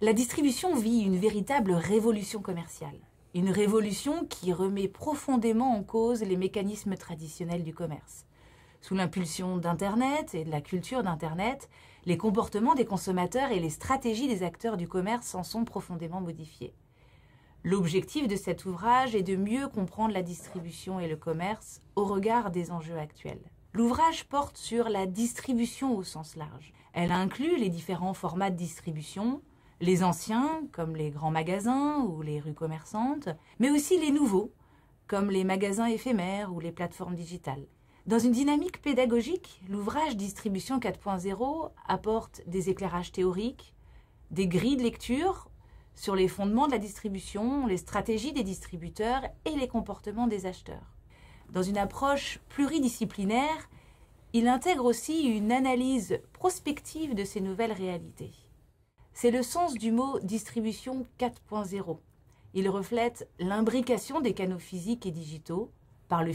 La distribution vit une véritable révolution commerciale. Une révolution qui remet profondément en cause les mécanismes traditionnels du commerce. Sous l'impulsion d'Internet et de la culture d'Internet, les comportements des consommateurs et les stratégies des acteurs du commerce en sont profondément modifiés. L'objectif de cet ouvrage est de mieux comprendre la distribution et le commerce au regard des enjeux actuels. L'ouvrage porte sur la distribution au sens large. Elle inclut les différents formats de distribution, les anciens, comme les grands magasins ou les rues commerçantes, mais aussi les nouveaux, comme les magasins éphémères ou les plateformes digitales. Dans une dynamique pédagogique, l'ouvrage Distribution 4.0 apporte des éclairages théoriques, des grilles de lecture sur les fondements de la distribution, les stratégies des distributeurs et les comportements des acheteurs. Dans une approche pluridisciplinaire, il intègre aussi une analyse prospective de ces nouvelles réalités. C'est le sens du mot distribution 4.0. Il reflète l'imbrication des canaux physiques et digitaux par le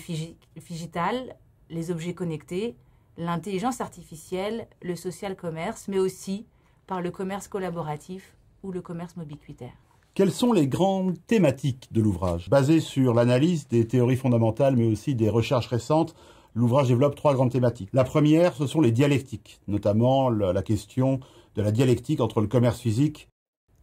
digital, les objets connectés, l'intelligence artificielle, le social commerce, mais aussi par le commerce collaboratif ou le commerce ubiquitaire. Quelles sont les grandes thématiques de l'ouvrage? Basé sur l'analyse des théories fondamentales, mais aussi des recherches récentes, l'ouvrage développe 3 grandes thématiques. La première, ce sont les dialectiques, notamment la question de la dialectique entre le commerce physique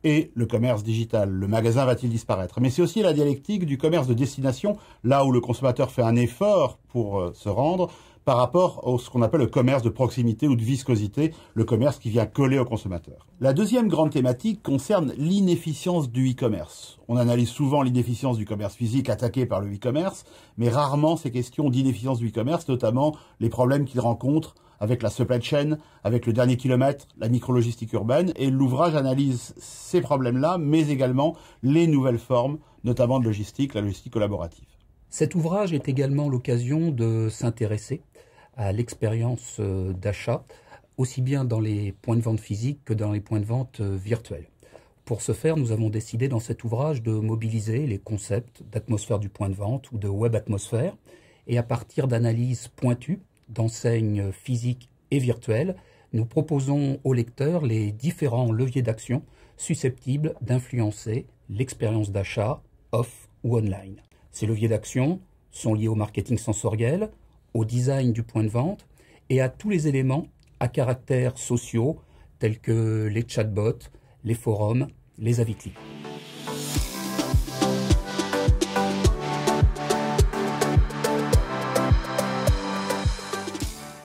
et le commerce digital. Le magasin va-t-il disparaître? Mais c'est aussi la dialectique du commerce de destination, là où le consommateur fait un effort pour se rendre, par rapport à ce qu'on appelle le commerce de proximité ou de viscosité, le commerce qui vient coller au consommateur. La deuxième grande thématique concerne l'inefficience du e-commerce. On analyse souvent l'inefficience du commerce physique attaqué par le e-commerce, mais rarement ces questions d'inefficience du e-commerce, notamment les problèmes qu'il rencontre avec la supply chain, avec le dernier kilomètre, la micrologistique urbaine, et l'ouvrage analyse ces problèmes-là, mais également les nouvelles formes, notamment de logistique, la logistique collaborative. Cet ouvrage est également l'occasion de s'intéresser à l'expérience d'achat, aussi bien dans les points de vente physiques que dans les points de vente virtuels. Pour ce faire, nous avons décidé dans cet ouvrage de mobiliser les concepts d'atmosphère du point de vente ou de web atmosphère, et à partir d'analyses pointues d'enseignes physiques et virtuelles, nous proposons aux lecteurs les différents leviers d'action susceptibles d'influencer l'expérience d'achat off ou online. Ces leviers d'action sont liés au marketing sensoriel, au design du point de vente et à tous les éléments à caractère sociaux tels que les chatbots, les forums, les avis clients.